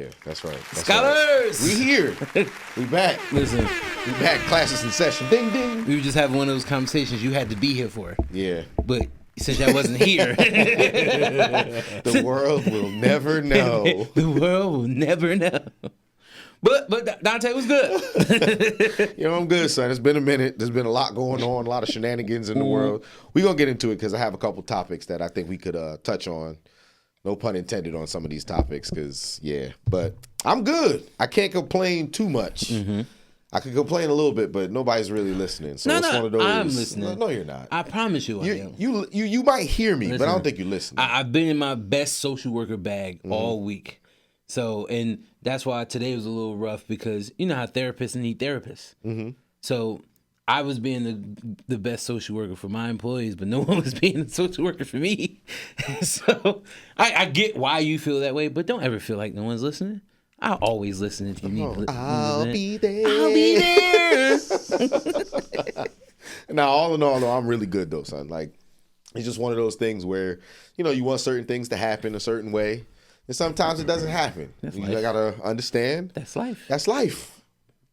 Yeah, that's right. That's Scholars! Right. We here. We back. Listen, we back. Classes in session. Ding, ding. We were just having one of those conversations you had to be here for. Yeah. But since I wasn't here. The world will never know. The world will never know. But Dante was good. I'm good, son. It's been a minute. There's been a lot going on, a lot of shenanigans in the world. We're going to get into it because I have a couple topics that I think we could touch on. No pun intended on some of these topics because, But I'm good. I can't complain too much. Mm-hmm. I could complain a little bit, but nobody's really listening. So it's one of those. I'm listening. No, you're not. I promise you I am. You might hear me, but I don't think you're listening. I've been in my best social worker bag all week. So, and that's why today was a little rough because you know how therapists need therapists. Mm-hmm. So I was being the best social worker for my employees, but no one was being the social worker for me. So I get why you feel that way, but don't ever feel like no one's listening. I'll always listen if you need to. I'll be there. I'll be there. Now, all in all, though, I'm really good, though, son. Like, it's just one of those things where, you want certain things to happen a certain way, and sometimes it doesn't happen. You gotta understand. That's life. That's life.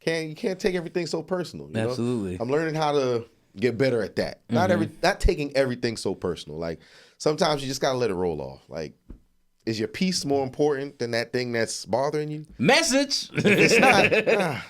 You can't take everything so personal. Absolutely. I'm learning how to get better at that. Not taking everything so personal. Like, sometimes you just gotta let it roll off. Like, is your peace more important than that thing that's bothering you? Message. It's not.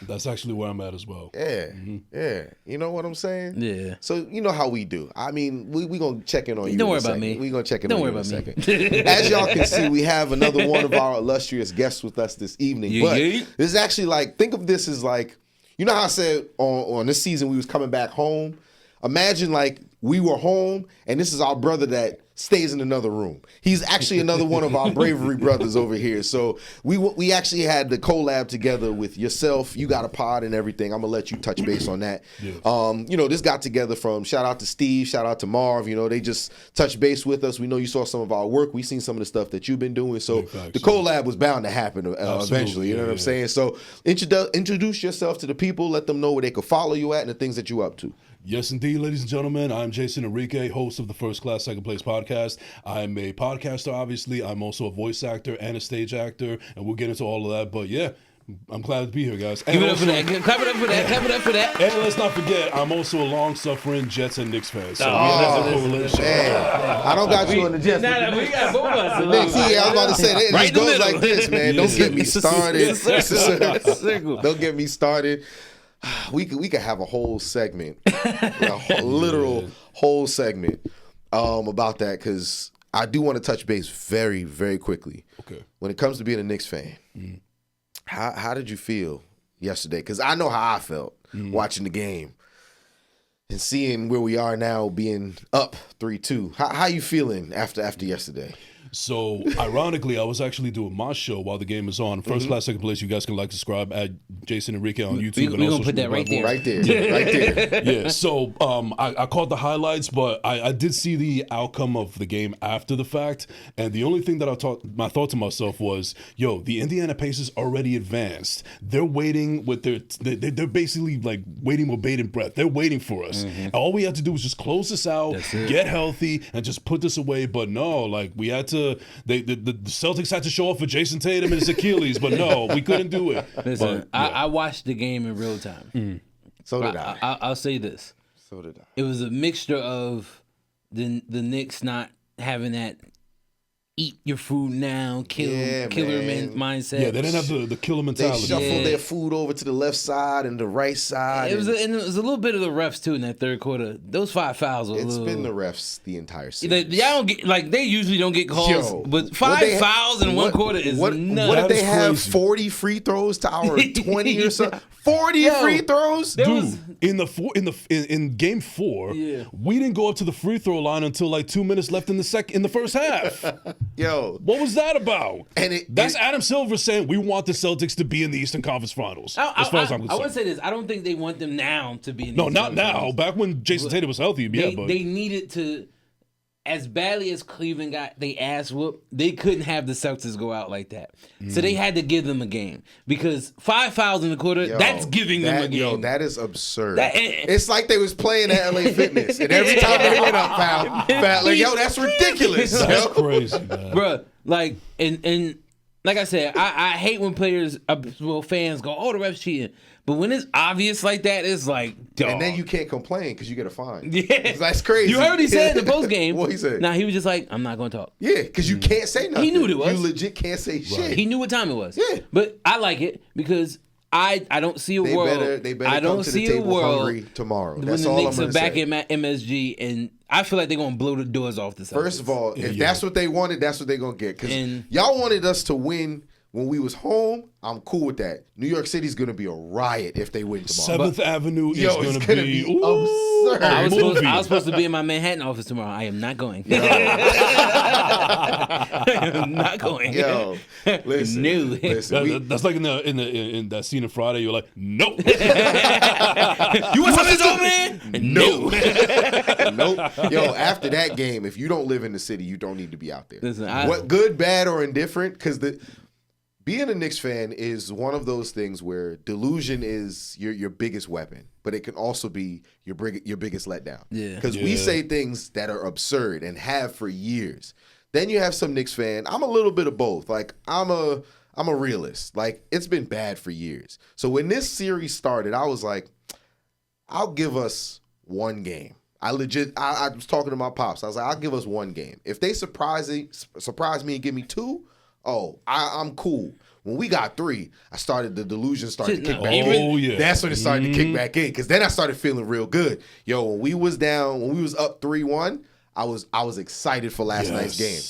That's actually where I'm at as well. Yeah. Yeah. You know what I'm saying? Yeah. So you know how we do. I mean, we going to check in on you. Don't worry about me. We're going to check in on you in a second. As y'all can see, we have another one of our illustrious guests with us this evening. But this is actually like, think of this as like, you know how I said on this season we was coming back home? Imagine like we were home and this is our brother that stays in another room. He's actually another one of our bravery brothers over here. So we actually had the collab together with yourself. You got a pod and everything. I'm gonna let you touch base on that. Yes. This got together from shout out to Steve, shout out to Marv. They just touched base with us. We know you saw some of our work. We seen some of the stuff that you've been doing. So the collab was bound to happen eventually. You know what I'm saying? So introduce yourself to the people. Let them know where they could follow you at and the things that you're up to. Yes, indeed, ladies and gentlemen. I'm Jason Enrique, host of the First Class, Second Place podcast. I'm a podcaster, obviously. I'm also a voice actor and a stage actor, and we'll get into all of that. But yeah, I'm glad to be here, guys. Give it up for that. Clap it up for that. Clap it up for that. And let's not forget, I'm also a long-suffering Jets and Knicks fan. So that's a correlation. I don't got you on the Jets. We got both of us. Knicks, I was about to say, it just goes like this, man. Don't get me started. Don't get me started. We could have a whole segment, literal whole segment about that because I do want to touch base very, very quickly. Okay. When it comes to being a Knicks fan, how did you feel yesterday? Because I know how I felt watching the game and seeing where we are now being up 3-2. How you feeling after yesterday? So, ironically, I was actually doing my show while the game is on. First Class, Second Place, you guys can subscribe at Jason Enrique on YouTube. We're going to put that right there. Right there. Yeah, so I caught the highlights, but I did see the outcome of the game after the fact. And the only thing that I thought to myself was, the Indiana Pacers already advanced. They're waiting with they're basically like waiting with bated breath. They're waiting for us. Mm-hmm. All we had to do was just close this out, get healthy, and just put this away. But no, like we had to. The Celtics had to show off for Jason Tatum and his Achilles, but no, we couldn't do it. Listen, I watched the game in real time. So did I. I'll say this. So did I. It was a mixture of the Knicks not having that eat your food now, killer mindset. Yeah, they didn't have the killer mentality. They shuffled their food over to the left side and the right side. It was a little bit of the refs too in that third quarter. Those 5 fouls were It's little... been the refs the entire season. Y'all don't get they usually don't get calls, but 5 fouls in one quarter is nuts. What did they have? 40 free throws to our 20 or so? 40 free throws, dude. In game 4, we didn't go up to the free throw line until like 2 minutes left in the first half. What was that about? That's Adam Silver saying we want the Celtics to be in the Eastern Conference Finals. As far as I'm concerned, I would say this: I don't think they want them now to be in. The Eastern Conference Finals. Back when Jason Tatum was healthy, but they needed to. As badly as Cleveland got they ass whooped, they couldn't have the Celtics go out like that. So they had to give them a game because 5 fouls in the quarter, that's giving them a game. That is absurd. It's like they was playing at LA Fitness, and every time they hit a foul, like, that's ridiculous. That's crazy, man. Bruh, like, and like I said, I hate when fans go, "Oh, the refs cheating," but when it's obvious like that, it's like, dog. And then you can't complain because you get a fine. Yeah, that's crazy. You heard he said in the post game. What he said? Nah, he was just like, "I'm not going to talk." Yeah, because you can't say nothing. He knew what it was. You legit can't say shit. He knew what time it was. Yeah, but I like it because I don't see a world. They better I don't come to see the a table world hungry tomorrow. That's when the all Knicks I'm are gonna back say. in MSG, and I feel like they're gonna blow the doors off the Celtics. First of all, if that's what they wanted, that's what they're gonna get. Because y'all wanted us to win when we was home. I'm cool with that. New York City's gonna be a riot if they win tomorrow. 7th Avenue is it's gonna be absurd. I was supposed to be in my Manhattan office tomorrow. I am not going. I am not going. Yo, listen. No. That's like in that scene of Friday. You're like, nope. You want something to do, man? No. Nope. Yo, after that game, if you don't live in the city, you don't need to be out there. Listen, what good, bad, or indifferent? Because being a Knicks fan is one of those things where delusion is your biggest weapon, but it can also be your biggest letdown. Yeah. Because we say things that are absurd and have for years. Then you have some Knicks fan. I'm a little bit of both. Like I'm a realist. Like it's been bad for years. So when this series started, I was like, I'll give us one game. I was talking to my pops. I was like, I'll give us one game. If they surprise me and give me two, I'm cool. When we got three, the delusion started to kick back in. Yeah. That's when it started to kick back in. Because then I started feeling real good. Yo, when we was up 3-1, I was excited for last night's game.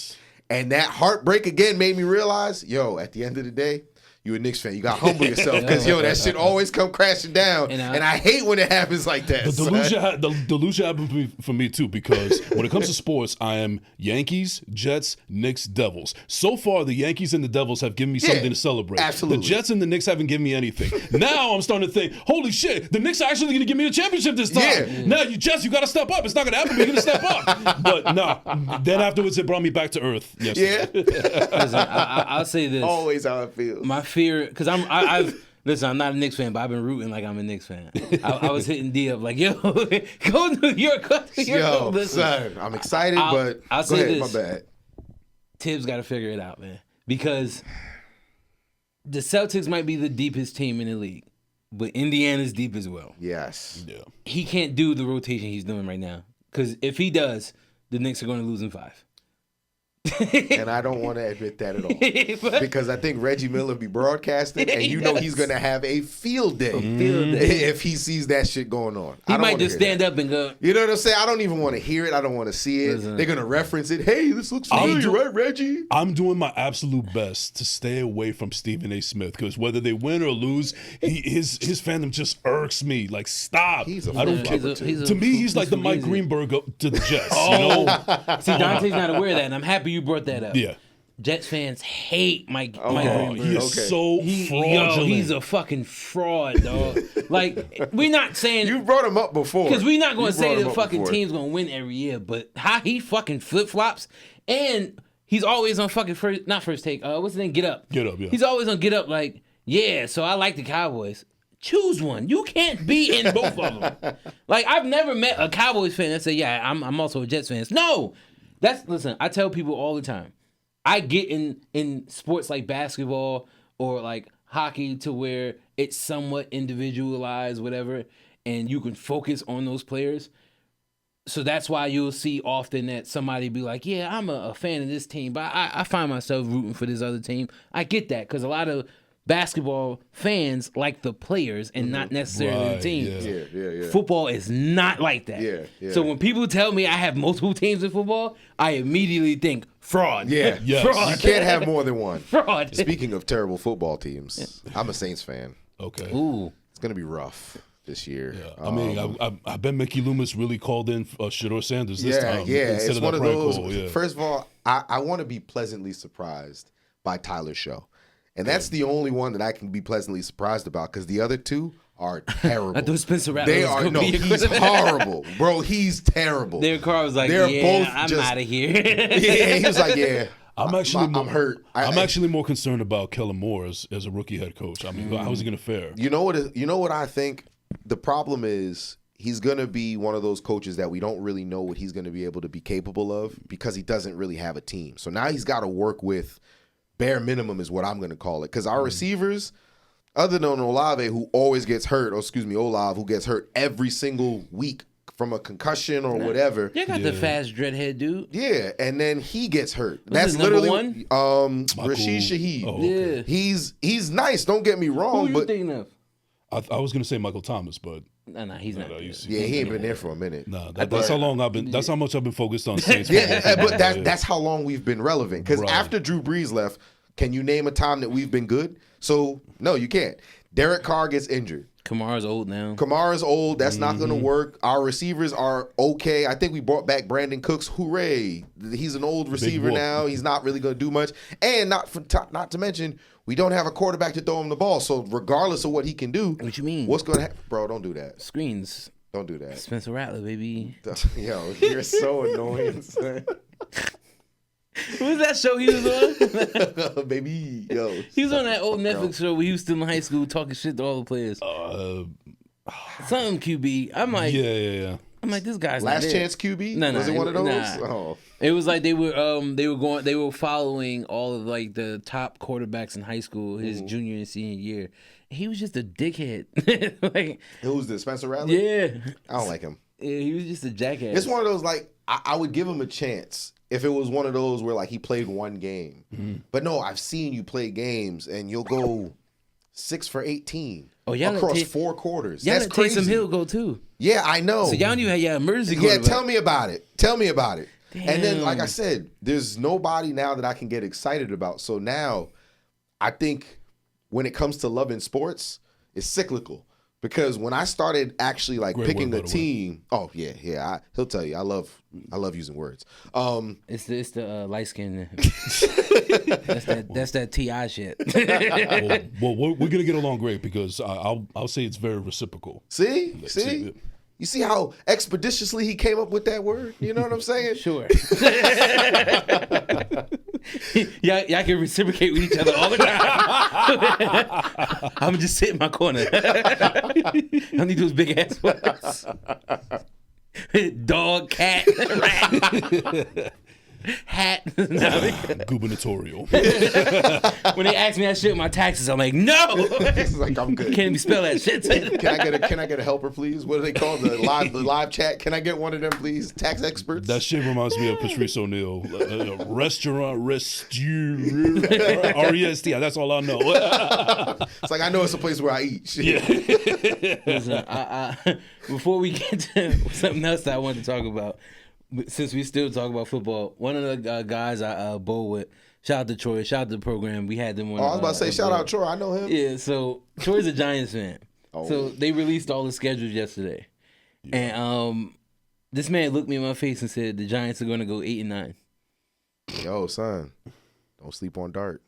And that heartbreak again made me realize, yo, at the end of the day, you a Knicks fan. You got to humble yourself because, that shit always come crashing down. And I hate when it happens like that. The delusion happened for me too because when it comes to sports, I am Yankees, Jets, Knicks, Devils. So far, the Yankees and the Devils have given me something to celebrate. Absolutely. The Jets and the Knicks haven't given me anything. Now I'm starting to think, holy shit, the Knicks are actually going to give me a championship this time. Yeah. Now, Jets, you got to step up. It's not going to happen, but you're going to step up. But no, then afterwards, it brought me back to earth. Yeah. Listen, I'll say this. Always how it feels. My fear, because listen, I'm not a Knicks fan, but I've been rooting like I'm a Knicks fan. I was hitting D up like, yo, go New York. Yo, son, I'm excited, but I'll go say ahead, this. my bad. Tibbs got to figure it out, man. Because the Celtics might be the deepest team in the league, but Indiana's deep as well. Yes. Yeah. He can't do the rotation he's doing right now. Because if he does, the Knicks are going to lose in 5. And I don't want to admit that at all. Because I think Reggie Miller be broadcasting, and he's going to have a field day if he sees that shit going on. He might just stand up and go. You know what I'm saying? I don't even want to hear it. I don't want to see it. They're going to reference it. Hey, this looks familiar, right, Reggie? I'm doing my absolute best to stay away from Stephen A. Smith because whether they win or lose, his fandom just irks me. Like, stop. He's a I don't care. To me, he's like the Mike Greenberg to the Jets. See, Dante's not aware of that, and I'm happy you brought that up. Yeah. Jets fans hate Mike Greenberg. He is so fraudulent. Yo, he's a fucking fraud, dog. Like, we're not saying... You brought him up before. Because we're not going to say the fucking team's going to win every year, but how he fucking flip-flops, and he's always on fucking first take. What's the name? Get Up. Get Up, yeah. He's always on Get Up like, yeah, so I like the Cowboys. Choose one. You can't be in both of them. Like, I've never met a Cowboys fan that say, yeah, I'm also a Jets fan. No! Listen, I tell people all the time, I get in sports like basketball or like hockey to where it's somewhat individualized, whatever, and you can focus on those players. So that's why you'll see often that somebody be like, yeah, I'm a fan of this team, but I find myself rooting for this other team. I get that because a lot of basketball fans like the players and not necessarily the team. Yeah. Football is not like that. Yeah. So when people tell me I have multiple teams in football, I immediately think fraud. Yeah. Yes. Fraud. You can't have more than one. Fraud. Speaking of terrible football teams, I'm a Saints fan. Okay. Ooh. It's going to be rough this year. Yeah. I mean, I bet Mickey Loomis really called in Shedeur Sanders this time. Yeah. It's one of those. Call, First of all, I want to be pleasantly surprised by Tyler's show. And that's the only one that I can be pleasantly surprised about because the other two are terrible. I thought Spencer Rattler was gonna be he's horrible. Bro, he's terrible. Derek Carr was like, I'm out of here. Yeah, he was like, yeah. I'm hurt. I'm actually more concerned about Kellen Moore as a rookie head coach. I mean, how is he going to fare? You know what I think? The problem is he's going to be one of those coaches that we don't really know what he's going to be able to be capable of because he doesn't really have a team. So now he's got to work with bare minimum is what I'm going to call it. Because our receivers, other than Olave, who always gets hurt, Olave, who gets hurt every single week from a concussion or whatever. You got the fast dreadhead dude. Yeah, and then he gets hurt. That's literally one. Rashid Shaheed. Oh, okay. Yeah, he's nice. Don't get me wrong, who you thinking of? I was gonna say Michael Thomas, but No, he's not. yeah, he ain't been there for a minute. nah, that's how long I've been. That's how much I've been focused on Saints. Yeah, but that's how long we've been relevant. Because after Drew Brees left, can you name a time that we've been good? So no, you can't. Derek Carr gets injured. Kamara's old now. Kamara's old. That's not going to work. Our receivers are okay. I think we brought back Brandon Cooks. Hooray. He's an old receiver now. He's not really going to do much. And not to mention, we don't have a quarterback to throw him the ball. So regardless of what he can do. What you mean? What's going to happen? Bro, don't do that. Screens. Don't do that. Spencer Rattler, baby. Yo, you're so annoying, son. What was that show he was on? Baby, yo. He was on that old Netflix show where he was still in high school talking shit to all the players. Something QB. I'm like, yeah. I'm like, this guy's Last not Chance QB? No, Was it one of those? Nah. Oh. It was like they were following all of like the top quarterbacks in high school his junior and senior year. He was just a dickhead. Like, who's this? Spencer Rattler? yeah. I don't like him. Yeah, he was just a jackass. It's one of those, like, I would give him a chance if it was one of those where, like, he played one game. But no, I've seen you play games, and you'll go 6 for 18 across 4 quarters. Y'all That's let crazy. Taysom Hill go, too. Yeah, I know. So y'all knew how y'all emergency Yeah, quarterback. tell me about it. And then, Damn. like I said, there's nobody now that I can get excited about. So now, I think when it comes to loving sports, it's cyclical. Because when I started actually like picking a team, he'll tell you I love using words. It's the light skin. that's that Ti shit. well, we're gonna get along great because I'll say it's very reciprocal. See. You see how expeditiously he came up with that word? You know what I'm saying? Sure. y'all can reciprocate with each other all the time. I'm just sit in my corner. I don't need those big ass words. Dog, cat, rat, hat. Gubernatorial. Oh, When they ask me that shit with my taxes, I'm like, no. It's like, I'm good. Can't even spell that shit. Can I get a helper, please? What do they call the live chat? Can I get one of them, please? Tax experts. That shit reminds me of Patrice O'Neal. Restaurant, R-E-S-T. That's all I know. It's like, I know it's a place where I eat. Yeah. Listen, before we get to something else that I want to talk about, since we still talk about football, one of the guys I bowl with, shout out to Troy, shout out to the program. We had them on. I was about to say, shout out Troy. I know him. Yeah, so Troy's a Giants fan. So they released all the schedules yesterday. Yeah. And this man looked me in my face and said the Giants are going to go 8-9. Yo, son, don't sleep on Dart.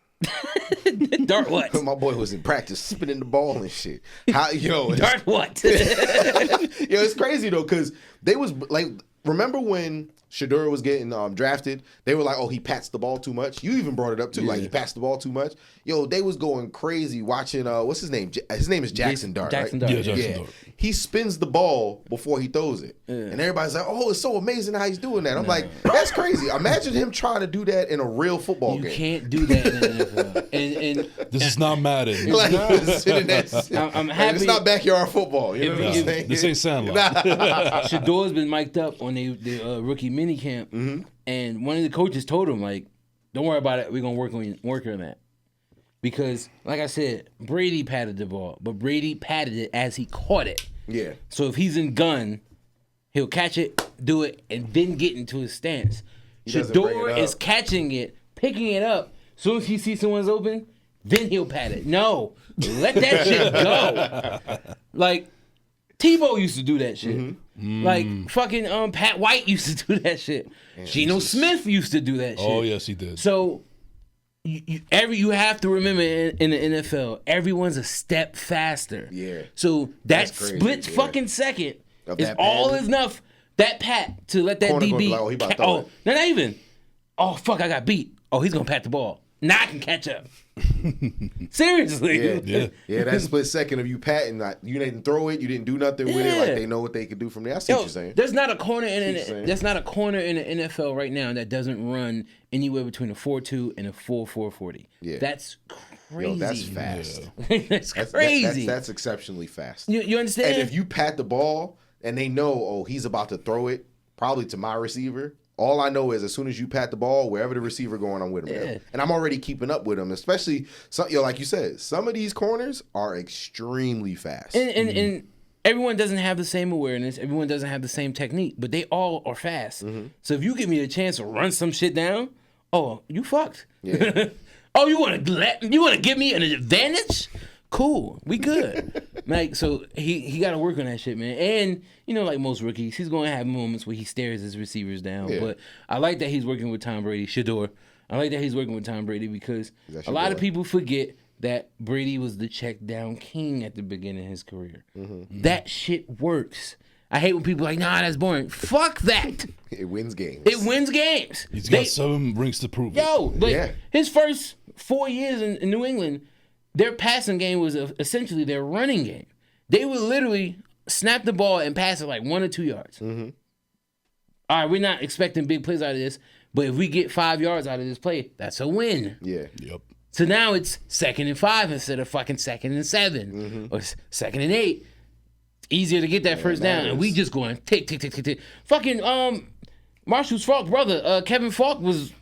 Dart what? My boy was in practice spinning the ball and shit. Dart what? It's crazy though, because they was like, remember when Shedeur was getting drafted? They were like, oh, he pats the ball too much. You even brought it up too, like he pats the ball too much. Yo, they was going crazy watching, what's his name? His name is Jackson Dart, Jackson right? Dart. Yeah, Jackson Dart. He spins the ball before he throws it. Yeah. And everybody's like, oh, it's so amazing how he's doing that. I'm like, that's crazy. Imagine him trying to do that in a real football game. You can't do that in the NFL. And this is not Madden. Like, I'm happy. It's not backyard football. You know what I'm saying? This ain't Sandlot. Shedor's been mic'd up on the rookie mini camp, and one of the coaches told him, like, don't worry about it. We're going to work on that. Because, like I said, Brady patted the ball, but Brady patted it as he caught it. Yeah. So if he's in gun, he'll catch it, do it, and then get into his stance. Shedeur is catching it, picking it up. As soon as he sees someone's open, then he'll pat it. No, let that shit go. Like, Tebow used to do that shit. Like, fucking Pat White used to do that shit. Geno Smith used to do that shit. Oh, yes, he did. So you have to remember in the NFL, everyone's a step faster. Yeah. So that split fucking second of is all enough. That pat to let that DB. Like, he about to throw it. Not even. Oh fuck! I got beat. Oh, he's gonna pat the ball. now I can catch up. Seriously. Yeah. That split second of you patting, you didn't throw it, you didn't do nothing with it. Like they know what they can do from there. I see what you're saying. There's not a corner in the NFL right now that doesn't run anywhere between a 4.2 and a 4.4 40. Yeah, that's crazy. That's fast. That's crazy. That's exceptionally fast. You understand? And if you pat the ball and they know, he's about to throw it, probably to my receiver. All I know is as soon as you pat the ball, wherever the receiver going, I'm with him. Yeah. And I'm already keeping up with him, especially, like you said, some of these corners are extremely fast. And everyone doesn't have the same awareness. Everyone doesn't have the same technique, but they all are fast. Mm-hmm. So if you give me a chance to run some shit down, you fucked. Yeah. You want to give me an advantage? Cool, we good. Like, so he got to work on that shit, man. And like most rookies, he's going to have moments where he stares his receivers down. Yeah. But I like that he's working with Tom Brady. Shador. I like that he's working with Tom Brady because a lot of people forget that Brady was the check down king at the beginning of his career. Mm-hmm. That shit works. I hate when people are like, nah, that's boring. Fuck that. It wins games. He's got 7 rings to prove it. His first 4 years in New England, their passing game was essentially their running game. They would literally snap the ball and pass it like 1 or 2 yards. Mm-hmm. All right, we're not expecting big plays out of this, but if we get 5 yards out of this play, that's a win. Yeah. Yep. So now it's 2nd and 5 instead of fucking 2nd and 7 or 2nd and 8. It's easier to get that first down, and we just going tick, tick, tick, tick, tick. Fucking Marshall Faulk's brother, Kevin Faulk, was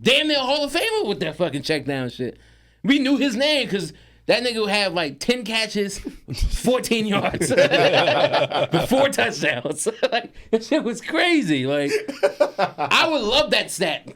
damn near a Hall of Famer with that fucking check down shit. We knew his name because that nigga would have like 10 catches, 14 yards, 4 touchdowns. Like, that shit was crazy. Like, I would love that stat.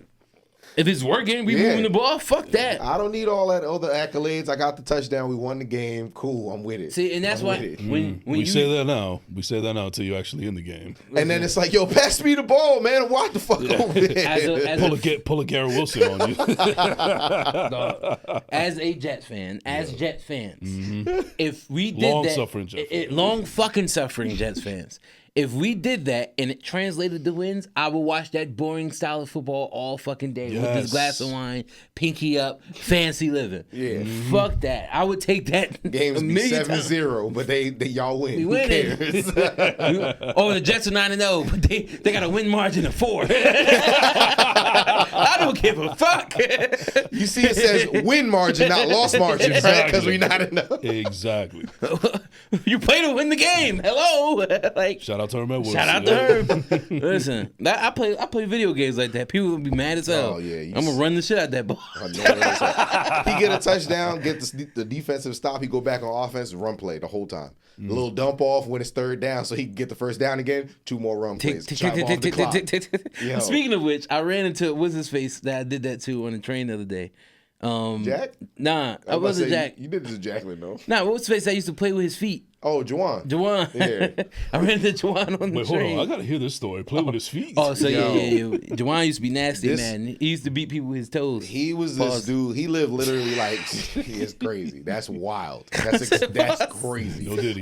If it's working, we moving the ball. Fuck that. I don't need all that other accolades. I got the touchdown. We won the game. Cool. I'm with it. See, and that's why when we say that now. We say that now until you're actually in the game. And then it's like, yo, pass me the ball, man. What the fuck over there? Pull a Garrett Wilson on you. As a Jets fan, Jets fans, if we did long fucking suffering Jets fans. If we did that and it translated to wins, I would watch that boring style of football all fucking day with this glass of wine, pinky up, fancy living. Yeah. Fuck that. I would take that. Games be 7-0, but they y'all win. Who cares? The Jets are 9-0, but they got a win margin of 4. I don't give a fuck. You see, it says win margin, not loss margin, right? Because we not enough. Exactly. You play to win the game. Hello. Like, shout out to Herb. Shout out to Herb. Listen, I play video games like that. People would be mad as hell. Oh yeah, I'm gonna run the shit out that ball. He get a touchdown, get the defensive stop. He go back on offense, run play the whole time. A little dump off when it's 3rd down, so he can get the first down again. 2 more run plays. Speaking of which, I ran into what's his face that I did that to on the train the other day. Jack? Nah, I wasn't Jack. You did this to Jacqueline though. Nah, what's his face I used to play with his feet? Oh, Juwan. Yeah. I ran into Juwan on the train. Hold on. I gotta hear this story. Play with his feet. Oh, so yeah. Juwan used to be nasty, man. He used to beat people with his toes. He was this dude. He lived literally like, he is crazy. That's wild. That's crazy. No diddy.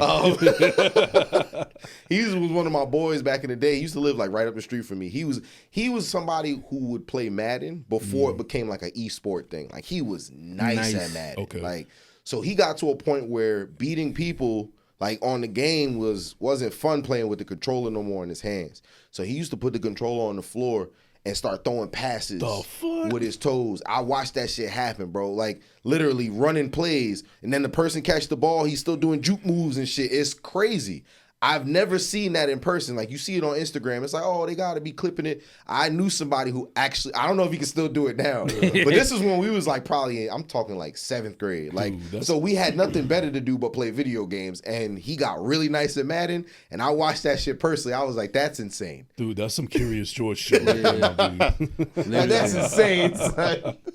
He was one of my boys back in the day. He used to live like right up the street from me. He was somebody who would play Madden before it became like an e-sport thing. Like he was nice at Madden. Okay. Like, so he got to a point where beating people like on the game wasn't fun playing with the controller no more in his hands. So he used to put the controller on the floor and start throwing passes with his toes. I watched that shit happen, bro. Like literally running plays, and then the person catch the ball, he's still doing juke moves and shit. It's crazy. I've never seen that in person. Like you see it on Instagram. It's like, oh, they gotta be clipping it. I knew somebody who actually, I don't know if he can still do it now, but this is when we was like probably, I'm talking like 7th grade. Like, so we had nothing better to do but play video games, and he got really nice at Madden, and I watched that shit personally. I was like, that's insane. Dude, that's some Curious George shit right there, dude. That's insane.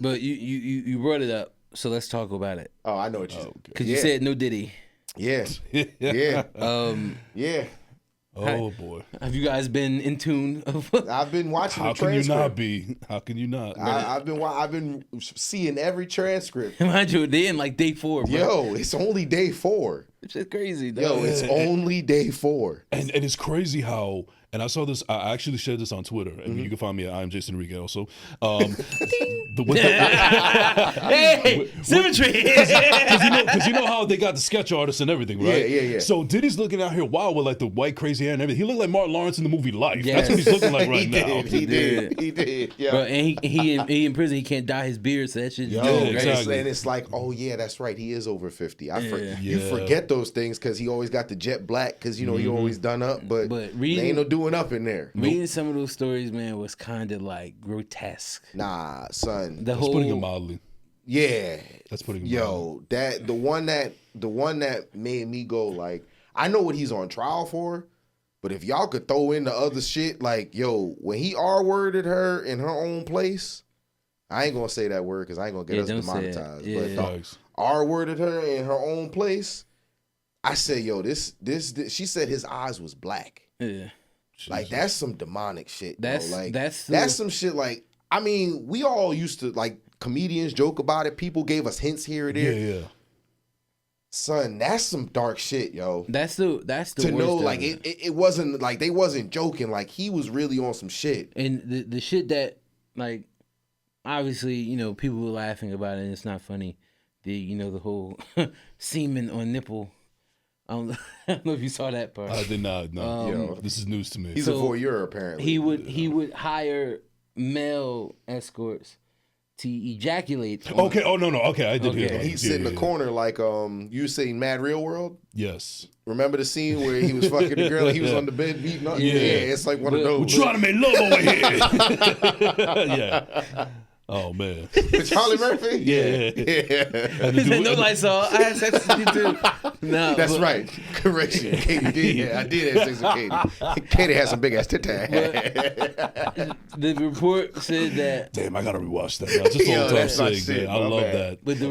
But you brought it up, so let's talk about it. Oh, I know what you said. Because you said no Diddy. Yeah. Yeah. Yeah. Oh boy. Have you guys been in tune? I've been watching the transcript. How can you not be? How can you not? I've been seeing every transcript. Mind you, they in like day 4, bro. Yo, it's only day 4. It's just crazy, dog. Yo, it's only day 4. And it's crazy how, and I saw this, I actually shared this on Twitter, and you can find me at I'm Jason Enrique also. Hey, symmetry! Because you know how they got the sketch artists and everything, right? Yeah. So Diddy's looking out here wild with like the white crazy hair and everything. He looked like Martin Lawrence in the movie Life. Yes. That's what he's looking like right now. He did. Yeah. Bro, and he in prison. He can't dye his beard, so that shit's dope. exactly. And it's like, oh yeah, that's right. He is over 50. Yeah. You forget those things because he always got the jet black because he always done up, but reading, ain't no doing up in there. Reading some of those stories, man, was kind of like grotesque. Nah, son. That's putting it mildly. Yeah. That's putting it mildly. That the one that made me go like, I know what he's on trial for, but if y'all could throw in the other shit, like, yo, when he R-worded her in her own place, I ain't gonna say that word because I ain't gonna get us demonetized. But R-worded her in her own place, I said, yo, this she said his eyes was black. Yeah. Like, that's some demonic shit. That's some shit. Like, I mean, we all used to, like, comedians joke about it. People gave us hints here or there. Yeah. Son, that's some dark shit, yo. That's the to worst know, like, it wasn't like they wasn't joking. Like, he was really on some shit. And the shit that, like, obviously, you know, people were laughing about it and it's not funny. The whole semen on nipple. I don't know if you saw that part. I did not. No, this is news to me. He's a voyeur, apparently. He would hire male escorts to ejaculate. Okay. Oh no. Okay, I did hear that. He's sitting in the corner like you seen Mad Real World. Yes. Remember the scene where he was fucking the girl? He was on the bed beating up. Yeah, it's like one of those. We're trying to make love over here. Yeah. Oh man. With Charlie Murphy? Yeah. He said, no lights on. I had sex with you too. No, that's right. Correction. Katie did. Yeah, I did have sex with Katie. Katie had some big ass tit tag. The report said that. Damn, I gotta rewatch that. Just the whole time man. I love that. But the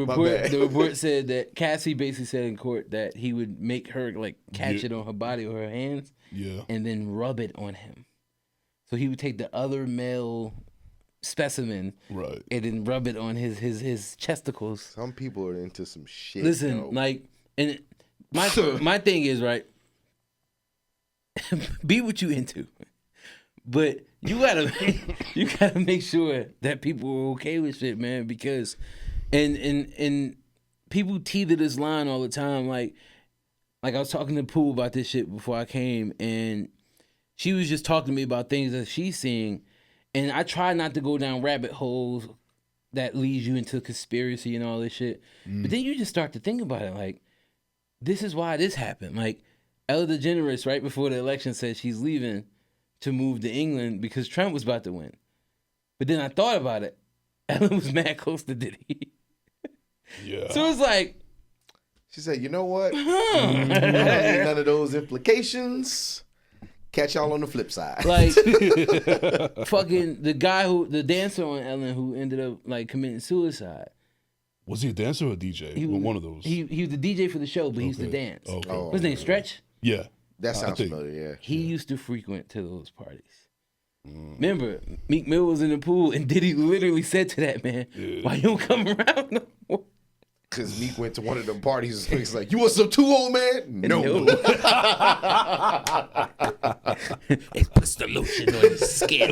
report said that Cassie basically said in court that he would make her like catch it on her body or her hands, and then rub it on him. So he would take the other male specimen, right, and then rub it on his chesticles. Some people are into some shit. Listen, like, and my thing is, right, be what you into, but you gotta make sure that people are okay with shit, man, because and people teeter this line all the time, like I was talking to Pooh about this shit before I came, and she was just talking to me about things that she's seeing. And I try not to go down rabbit holes that leads you into conspiracy and all this shit. But then you just start to think about it. Like, this is why this happened. Like, Ella DeGeneres, right before the election, said she's leaving to move to England because Trump was about to win. But then I thought about it. Ella was mad close to Diddy. Yeah. So it's like... She said, you know what? I don't need none of those implications. Catch y'all on the flip side. Like, fucking the dancer on Ellen who ended up like committing suicide. Was he a dancer or a DJ? One of those. He was the DJ for the show, but he used to dance. Okay. What's his name? Stretch? Yeah. That sounds familiar, yeah. He used to frequent to those parties. Remember, Meek Mill was in the pool and Diddy literally said to that man, why you don't come around no more? Because Meek went to one of them parties and he's like, you want some too, old man? No. It puts the lotion on his skin.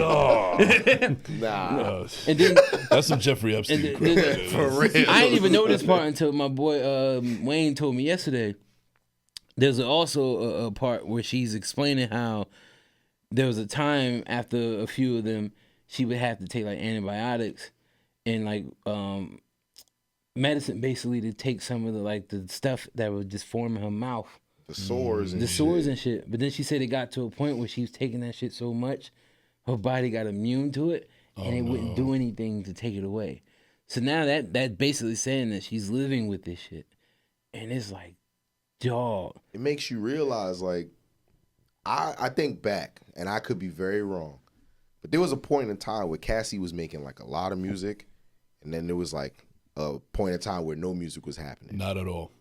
Nah. And then that's some Jeffrey Epstein. For real. I didn't even know this part until my boy Wayne told me yesterday. There's also a part where she's explaining how there was a time after a few of them, she would have to take like antibiotics and like medicine basically to take some of the stuff that would just form in her mouth. The sores and shit. But then she said it got to a point where she was taking that shit so much, her body got immune to it, and it wouldn't do anything to take it away. So now that basically saying that she's living with this shit. And it's like, dog. It makes you realize, like, I think back, and I could be very wrong, but there was a point in time where Cassie was making like a lot of music, and then there was like a point in time where no music was happening. Not at all.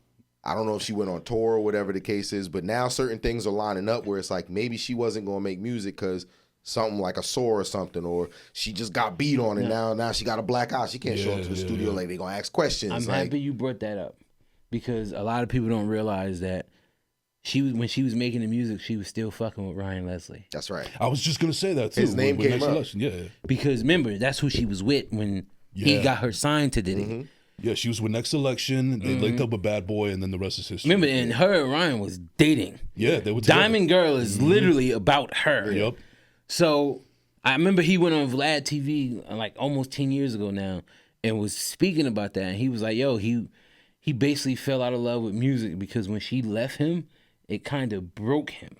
I don't know if she went on tour or whatever the case is, but now certain things are lining up where it's like maybe she wasn't going to make music because something like a sore or something, or she just got beat on and now she got a black eye. She can't show up to the studio like they going to ask questions. I'm happy you brought that up because a lot of people don't realize that when she was making the music, she was still fucking with Ryan Leslie. That's right. I was just gonna say that too. His name with came Next up. Election. Yeah. Because remember, that's who she was with when he got her signed to Diddy. Mm-hmm. Yeah, she was with Next Election. They linked up with Bad Boy, and then the rest is history. Remember, and her and Ryan was dating. Yeah, they were together. Diamond Girl is literally about her. Yep. So I remember he went on Vlad TV like almost 10 years ago now and was speaking about that. And he was like, yo, he basically fell out of love with music because when she left him, it kind of broke him.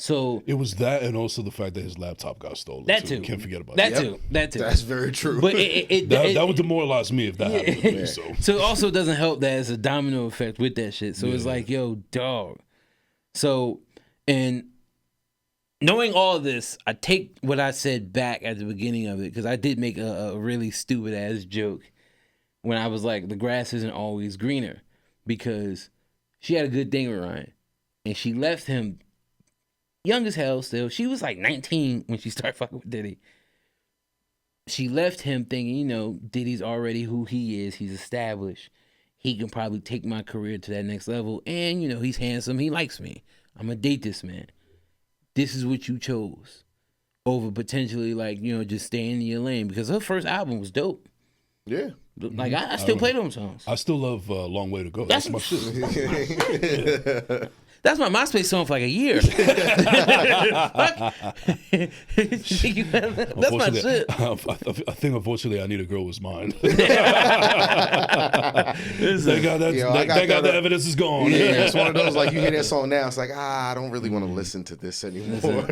So it was that, and also the fact that his laptop got stolen. that too. too. Can't forget about that that. too. That too. That's very true. But That would demoralize me if that happened to me. So it also doesn't help that it's a domino effect with that shit. So it's like, yo, dog. So, and knowing all of this, I take what I said back at the beginning of it because I did make a really stupid ass joke when I was like, the grass isn't always greener, because she had a good thing with Ryan and she left him young as hell still. She was like 19 when she started fucking with Diddy. She left him thinking, you know, Diddy's already who he is. He's established. He can probably take my career to that next level. And, you know, he's handsome. He likes me. I'm going to date this man. This is what you chose over potentially, like, you know, just staying in your lane, because her first album was dope. Yeah. Like, I still play them songs. I still love Long Way to Go. That's my shit. That's my MySpace song for like a year. That's my shit. I think unfortunately I Need a Girl was mine. Thank God the evidence is gone. Yeah, it's one of those, like, you hear that song now, it's like, I don't really want to listen to this anymore.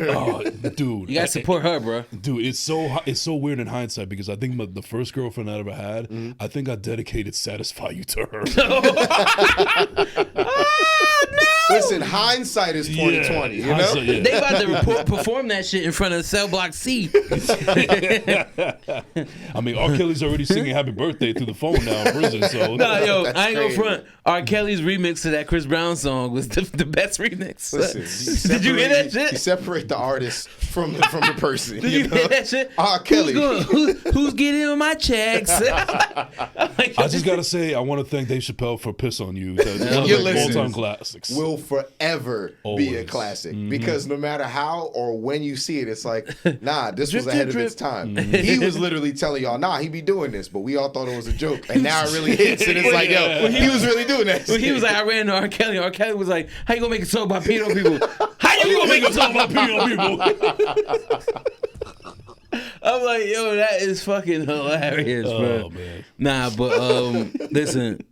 Dude, you gotta support her, bro. Dude, it's so weird in hindsight, because I think the first girlfriend I ever had, I think I dedicated "Satisfy You" to her. Listen, hindsight is 2020. You know, they about to perform that shit in front of Cell Block C. I mean, R. Kelly's already singing "Happy Birthday" through the phone now in prison. So nah, yo, I ain't gonna front. R. Kelly's remix to that Chris Brown song was the best remix. Listen, did you hear that shit? You separate the artist from the person. Did you hear that shit? R. Kelly. Who's getting on my checks? I just gotta say, I want to thank Dave Chappelle for "Piss on You." That's one of the all-time classics. Will forever be a classic, because no matter how or when you see it, it's like, nah, this was ahead of its time. He was literally telling y'all, nah, he be doing this, but we all thought it was a joke, and now it really hits, and it's like, yo, he was really doing that. Well, he was like, I ran to R. Kelly. R. Kelly was like, how you gonna make a song about pedo people? How you gonna make a song about pedo people? I'm like, yo, that is fucking hilarious, bro. Oh man, nah, but listen,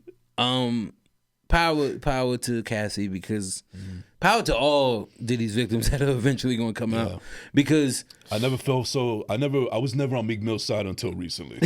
power to Cassie, because power to all Diddy's victims that are eventually going to come out, because I was never on Meek Mill's side until recently.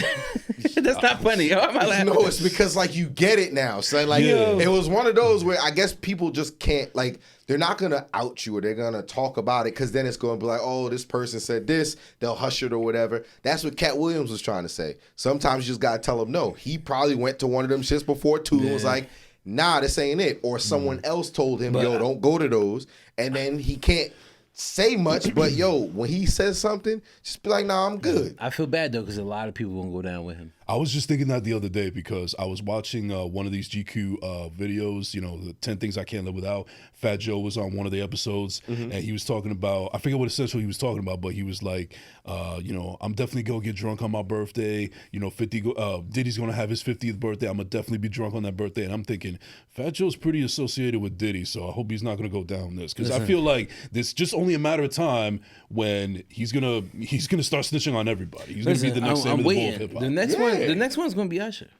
that's not funny. How am I laughing? No, it's because, like, you get it now. So, like, it was one of those where I guess people just can't, like, they're not going to out you or they're going to talk about it, because then it's going to be like, oh, this person said this. They'll hush it or whatever. That's what Cat Williams was trying to say. Sometimes you just got to tell them no. He probably went to one of them shits before, too, and was like, nah, this ain't it. Or someone else told him, yo, don't go to those. And then he can't say much, but yo, when he says something, just be like, nah, I'm good. I feel bad though, because a lot of people won't go down with him. I was just thinking that the other day, because I was watching one of these GQ videos, you know, the 10 Things I Can't Live Without. Fat Joe was on one of the episodes, and he was talking about, I forget what essentially he was talking about, but he was like, you know, I'm definitely going to get drunk on my birthday. You know, Diddy's going to have his 50th birthday. I'm going to definitely be drunk on that birthday. And I'm thinking, Fat Joe's pretty associated with Diddy, so I hope he's not going to go down this. Because I feel like it's just only a matter of time when he's gonna start snitching on everybody. He's going to be the next Sammy the Bull of hip-hop. The next one's going to be Usher.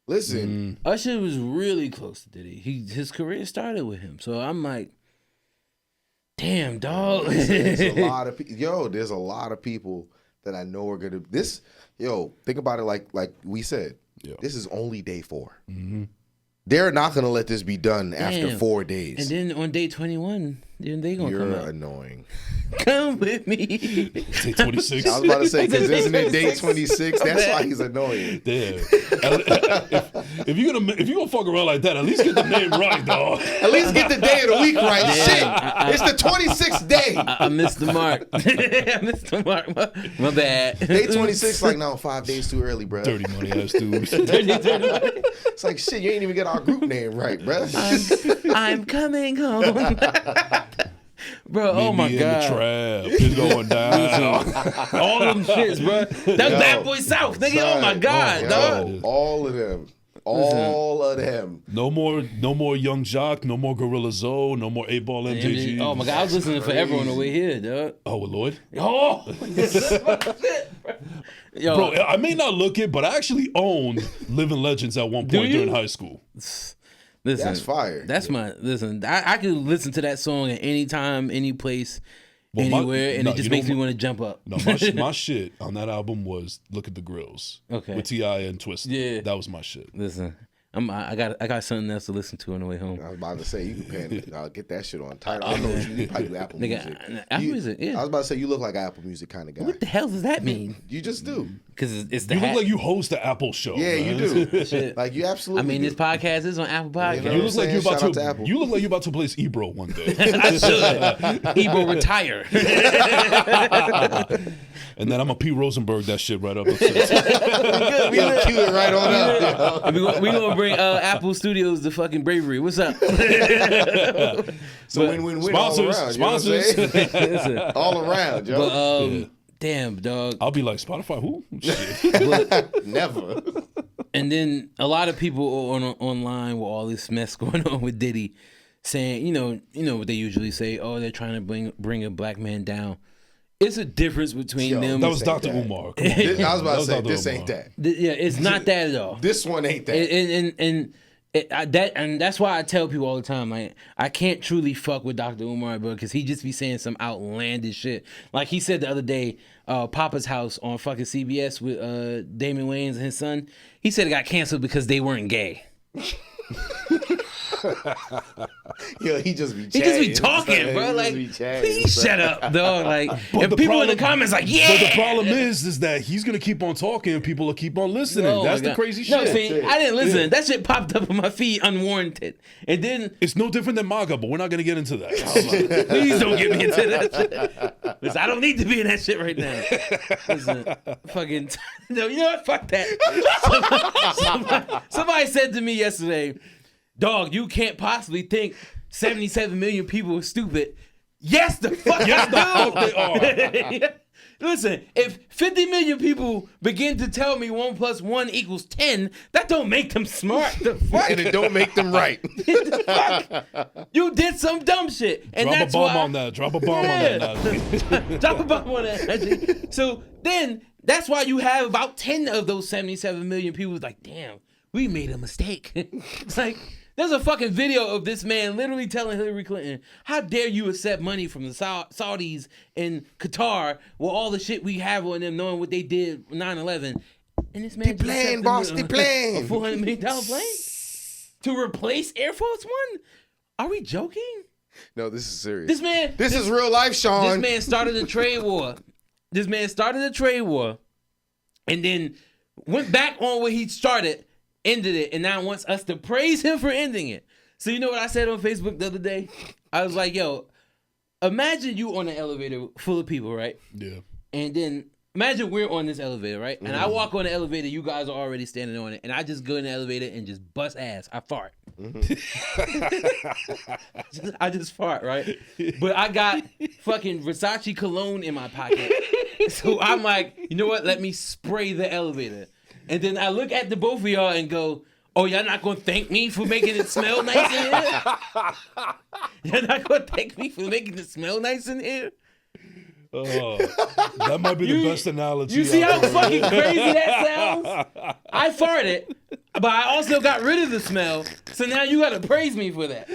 Listen, Usher was really close to Diddy. His career started with him. So I'm like, damn, dog. There's a lot of there's a lot of people that I know are gonna think about it like we said. This is only day 4. They're not gonna let this be done after 4 days. And then on day 21, Then they gonna You're come out. annoying. Come with me. Day 26. I was about to say, because isn't it day 26? That's why he's annoying. Damn. If you're gonna fuck around like that, at least get the name right, dog. At least get the day of the week right. Shit. It's the 26th day. I missed the mark. I missed the mark. My bad. Day 26, like, no, 5 days too early, bro. Dirty money ass dudes. It's like, shit, you ain't even get our group name right, bro. I'm coming home. Bro, oh my Me God. in the trap. It's going down. All them shits, bro. That's Bad Boy South, nigga. Oh my God, dog. All of them. All of them. No more Young Jock, no more Gorilla Zoe, no more 8-Ball MJG. Oh my God, I was listening to Forever on the way here, dog. Oh, with Lloyd? Oh, yo, Bro, I may not look it, but I actually owned Living Legends at one point during high school. listen, That's fire. That's listen. I could listen to that song at any time, any place, anywhere, and it just makes me want to jump up. No, my shit on that album was Look at the Grills. Okay. With T.I. and Twisted. Yeah. That was my shit. Listen, I got something else to listen to on the way home. I was about to say, you can get that shit on title. I know you probably do Apple Music. Apple Music, yeah. I was about to say, you look like an Apple Music kind of guy. What the hell does that mean? You just do. Because it's the You look like you host the Apple show. Yeah, man. you do. Shit. Like, you absolutely I mean, do. this podcast is on Apple Podcasts. You know You what look like I'm you're saying? about Shout out to Apple. You look like you're about to place Ebro one day. I should. Ebro retire. And then I'm a P. Rosenberg that shit right up. we Cue it right on up. we gonna bring Apple Studios to fucking Bravery. What's up? So win-win-win all around. Sponsors. You know what I'm saying? Listen, All around, yo. but damn, dog. I'll be like, Spotify, who? Shit. Never. And then a lot of people online with all this mess going on with Diddy, saying, you know what they usually say, oh, they're trying to bring a black man down. It's a difference between them. That was Dr. Umar. Come on. I was about to say, Dr. this Umar. ain't that. Yeah, it's not that at all. This one ain't that. And that's why I tell people all the time, like, I can't truly fuck with Dr. Umar, bro, because he just be saying some outlandish shit. Like he said the other day, Papa's House on fucking CBS with Damon Wayans and his son. He said it got canceled because they weren't gay. Yo, he just be talking, bro. Like, please shut up, dog. Like, But and the people in the problem- comments like, yeah. But the problem is that he's gonna keep on talking and people will keep on listening. Oh, That's my the God. crazy No, shit. see, I didn't listen. That shit popped up on my feed unwarranted. And then, It's no different than MAGA, but we're not gonna get into that. please don't get me into that shit. Listen, I don't need to be in that shit right now. Listen, fucking, no, you know what? Fuck that. Somebody said to me yesterday, dog, you can't possibly think 77 million people are stupid. Yes, the fuck they are. Listen, if 50 million people begin to tell me 1 + 1 = 10, that don't make them smart. The fuck? And it don't make them right. The fuck? You did some dumb shit. And Drop a that's bomb why, on that. Drop a bomb on that. Drop a bomb on that. Actually. So then that's why you have about 10 of those 77 million people like, damn, we made a mistake. It's like, there's a fucking video of this man literally telling Hillary Clinton, how dare you accept money from the Saudis in Qatar with all the shit we have on them, knowing what they did 9/11. And this man The plane, boss, the a plane. $400 million plane to replace Air Force One? Are we joking? No, this is serious. This is real life, Sean. This man started a trade war. And then went back on what he started, ended it, and now wants us to praise him for ending it. So you know what I said on Facebook the other day? I was like, yo, imagine you on an elevator full of people, right? Yeah. And then imagine we're on this elevator, right? And I walk on the elevator, you guys are already standing on it, and I just go in the elevator and just bust ass. I fart. I just fart, right? But I got fucking Versace cologne in my pocket. So I'm like, you know what? Let me spray the elevator. And then I look at the both of y'all and go, oh, y'all not going to thank me for making it smell nice in here? Y'all not going to thank me for making it smell nice in here? Oh, that might be the best analogy. You see how I've ever fucking heard. crazy that sounds? I farted, but I also got rid of the smell. So now you got to praise me for that.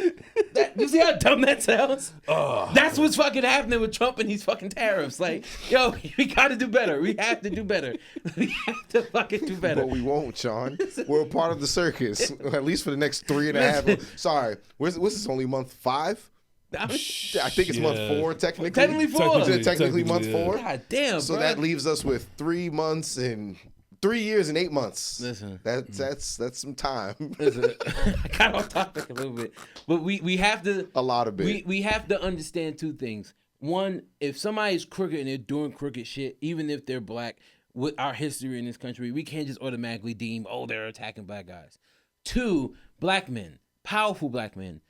You see how dumb that sounds? That's what's fucking happening with Trump and these fucking tariffs. Like, yo, we got to do better. We have to do better. We have to fucking do better. But we won't, Sean. We're a part of the circus, at least for the next 3.5. Sorry, what's this? Only month 5? I think it's month 4 technically. Technically month 4. God damn, so bro. that leaves us with 3 months and 3 years and 8 months. Listen, that's some time. Listen, I got off topic a little bit, but we have to a lot of it. We have to understand 2 things. One, if somebody's crooked and they're doing crooked shit, even if they're black, with our history in this country, we can't just automatically deem, they're attacking black guys. 2, black men, powerful black men,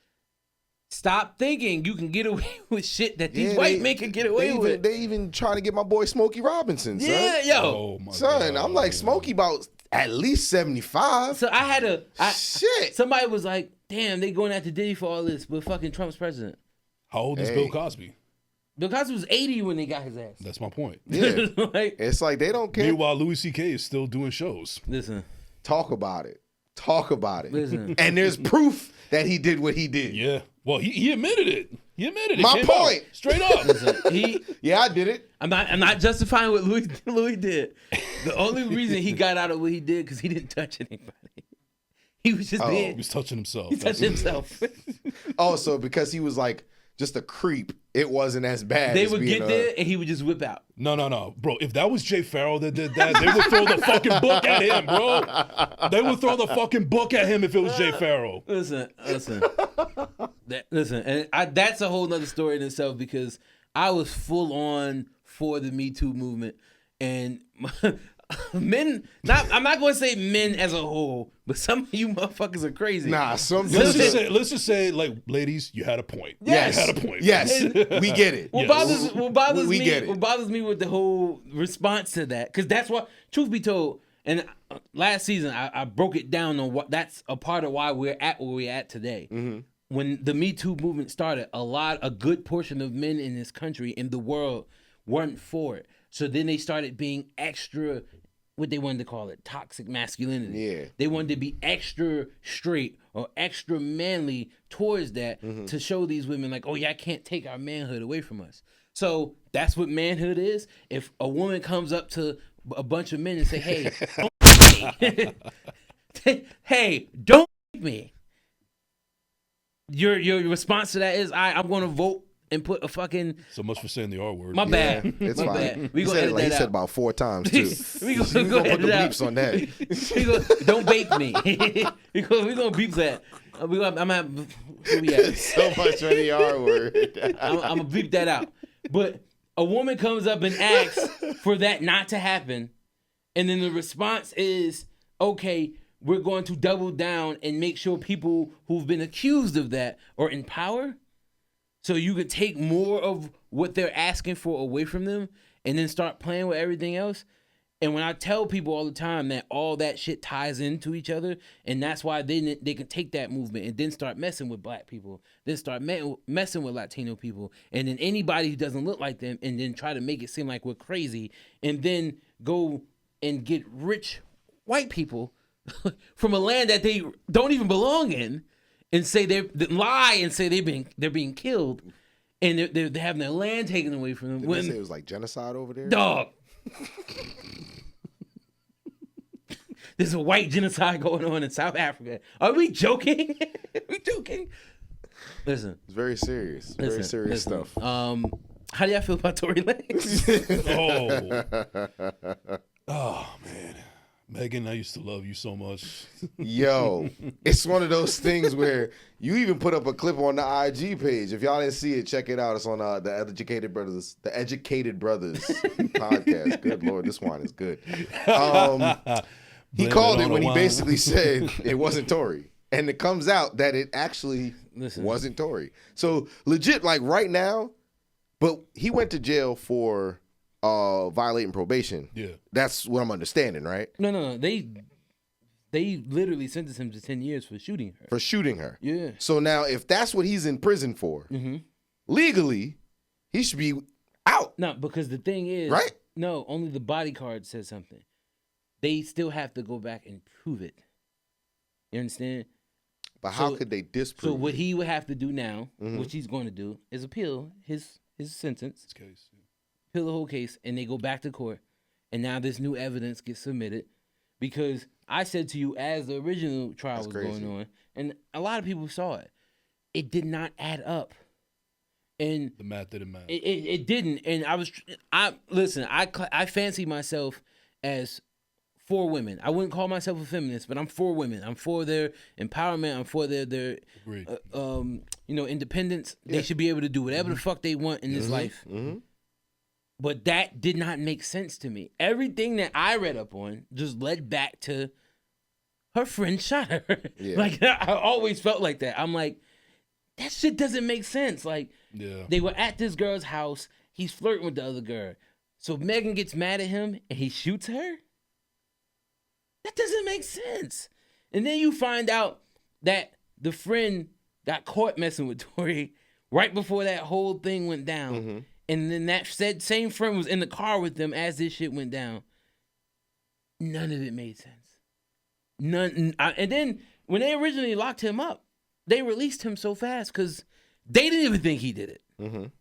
stop thinking you can get away with shit that these white men can get away with. They even trying to get my boy Smokey Robinson, son. Yeah, yo. Oh my son, God. I'm like, Smokey about at least 75. So I had shit. Somebody was like, damn, they going after Diddy for all this, but fucking Trump's president. How old is Bill Cosby? Bill Cosby was 80 when they got his ass. That's my point. Yeah. It's like they don't care. Meanwhile, Louis C.K. is still doing shows. Listen. Talk about it. Listen. And there's proof that he did what he did. Yeah. Well, he admitted it. He admitted it. My point. Straight up. Listen, I did it. I'm not justifying what Louis did. The only reason he got out of what he did because he didn't touch anybody. He was just He was touching himself. He touched himself. So because he was like just a creep, it wasn't as bad. They as would being get there and he would just whip out. No. Bro, if that was Jay Farrell that did that, they would throw the fucking book at him, bro. They would throw the fucking book at him if it was Jay Farrell. Listen. And that's a whole nother story in itself because I was full on for the Me Too movement. And men, I'm not going to say men as a whole, but some of you motherfuckers are crazy. Nah, Let's just say, like, ladies, you had a point. Yes. You had a point. Yes, we get it. What bothers me with the whole response to that, because that's what, truth be told, and last season I broke it down on what that's a part of why we're at where we're at today. Mm-hmm. When the Me Too movement started, a good portion of men in this country, in the world, weren't for it. So then they started being extra, what they wanted to call it, toxic masculinity. Yeah. They wanted to be extra straight or extra manly towards that to show these women like, I can't take our manhood away from us. So that's what manhood is. If a woman comes up to a bunch of men and say, hey, don't hey, don't me. Your response to that is, I'm going to vote and put a fucking... So much for saying the R word. My bad. It's my fine. bad. We he gonna said edit that he said out. about 4 times too. we gonna put the bleeps on that. Don't bait me. Because we gonna beep that. I'm gonna have... Where we at? So much for the R word. I'm gonna beep that out. But a woman comes up and asks for that not to happen, and then the response is, okay, we're going to double down and make sure people who've been accused of that are in power, so you could take more of what they're asking for away from them and then start playing with everything else. And when I tell people all the time that all that shit ties into each other, and that's why they can take that movement and then start messing with black people, then start messing with Latino people, and then anybody who doesn't look like them, and then try to make it seem like we're crazy, and then go and get rich white people from a land that they don't even belong in, and say they lie and say they're being killed, and they're having their land taken away from them. Did they say it was like genocide over there? Dog. There's a white genocide going on in South Africa. Are we joking? Are we joking? Listen. It's very serious. Very serious stuff. How do y'all feel about Tory Lanez? Oh, man. Megan, I used to love you so much. Yo, it's one of those things where you even put up a clip on the IG page. If y'all didn't see it, check it out. It's on the Educated Brothers podcast. Good Lord, this wine is good. He called it when he basically said it wasn't Tory. And it comes out that it actually wasn't Tory. So legit, like right now, but he went to jail for violating probation. Yeah. That's what I'm understanding, right? No. They literally sentenced him to 10 years for shooting her. For shooting her. Yeah. So now if that's what he's in prison for, legally, he should be out. No, because the thing is, right? No, only the body card says something. They still have to go back and prove it. You understand? But how could they disprove So what it? he would have to do now, which he's going to do, is appeal his sentence. This case. Appeal the whole case, and they go back to court. And now this new evidence gets submitted. Because I said to you, as the original trial was going on, and a lot of people saw it, it did not add up. And the math didn't matter. It didn't. And I fancy myself as for women. I wouldn't call myself a feminist, but I'm for women. I'm for their empowerment. I'm for their independence. Yeah. They should be able to do whatever the fuck they want in this life. But that did not make sense to me. Everything that I read up on just led back to her friend shot her. Yeah. Like, I always felt like that. I'm like, that shit doesn't make sense. Like, they were at this girl's house. He's flirting with the other girl. So Megan gets mad at him and he shoots her? That doesn't make sense. And then you find out that the friend got caught messing with Tory right before that whole thing went down. And then that same friend was in the car with them as this shit went down. None of it made sense. None. And then when they originally locked him up, they released him so fast because they didn't even think he did it.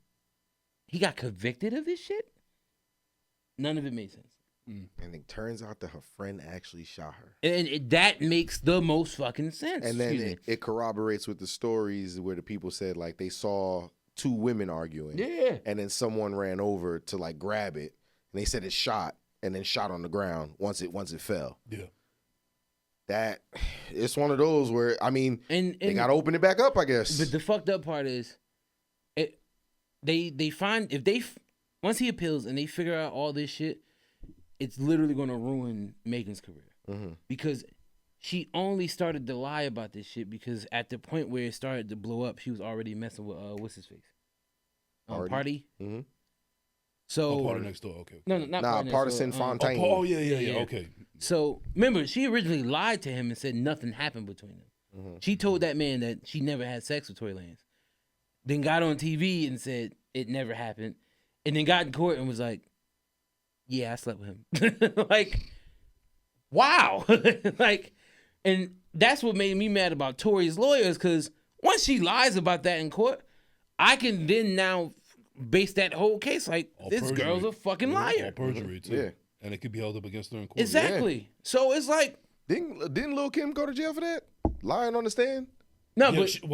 He got convicted of this shit. None of it made sense. And it turns out that her friend actually shot her. And that makes the most fucking sense. And then it corroborates with the stories where the people said, like, they saw two women arguing. Yeah. And then someone ran over to, like, grab it. And they said it shot and then shot on the ground once it fell. Yeah. That, it's one of those where, I mean, they got to open it back up, I guess. But the fucked up part is, they find, once he appeals and they figure out all this shit, it's literally going to ruin Megan's career. Because she only started to lie about this shit because at the point where it started to blow up, she was already messing with, what's his face? Party? So Party next door, okay. No, not Partisan Fontaine. Yeah, okay. So remember, she originally lied to him and said nothing happened between them. She told that man that she never had sex with Tory Lanez. Then got on TV and said it never happened. And then got in court and was like, yeah, I slept with him. Like, wow. Like, and that's what made me mad about Tory's lawyers, because once she lies about that in court, I can then now base that whole case like, all this perjury. Girl's a fucking liar. All perjury, too. Yeah. And it could be held up against her in court. Exactly. Yeah. So it's like... Didn't Lil' Kim go to jail for that? Lying on the stand? No,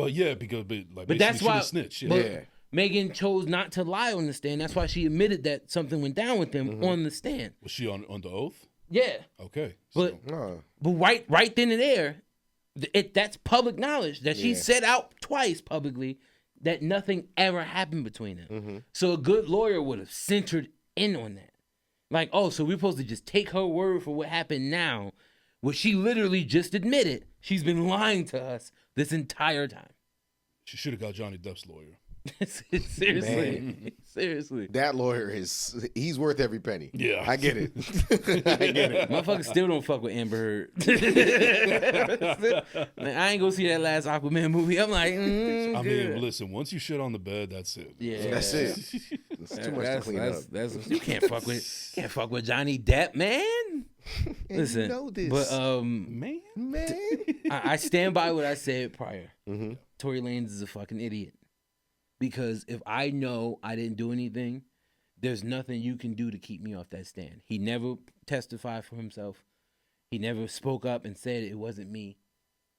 yeah, because but that's why snitched. Yeah. Megan chose not to lie on the stand. That's why she admitted that something went down with them on the stand. Was she on the oath? Yeah. Okay. But right then and there, that's public knowledge that she said out twice publicly that nothing ever happened between them. So a good lawyer would have centered in on that. Like, oh, so we're supposed to just take her word for what happened now, where she literally just admitted she's been lying to us this entire time. She should have got Johnny Depp's lawyer. Seriously. That lawyer he's worth every penny. Yeah. I get it. I get it. Motherfuckers still don't fuck with Amber Heard. Man, I ain't go see that last Aquaman movie. I'm like, I mean, listen, once you shit on the bed, that's it. Yeah. That's it. It's too much to clean up. You can't fuck with Johnny Depp, man. Listen, you know this. But man. I stand by what I said prior. Tory Lanez is a fucking idiot. Because if I know I didn't do anything, there's nothing you can do to keep me off that stand. He never testified for himself. He never spoke up and said it wasn't me.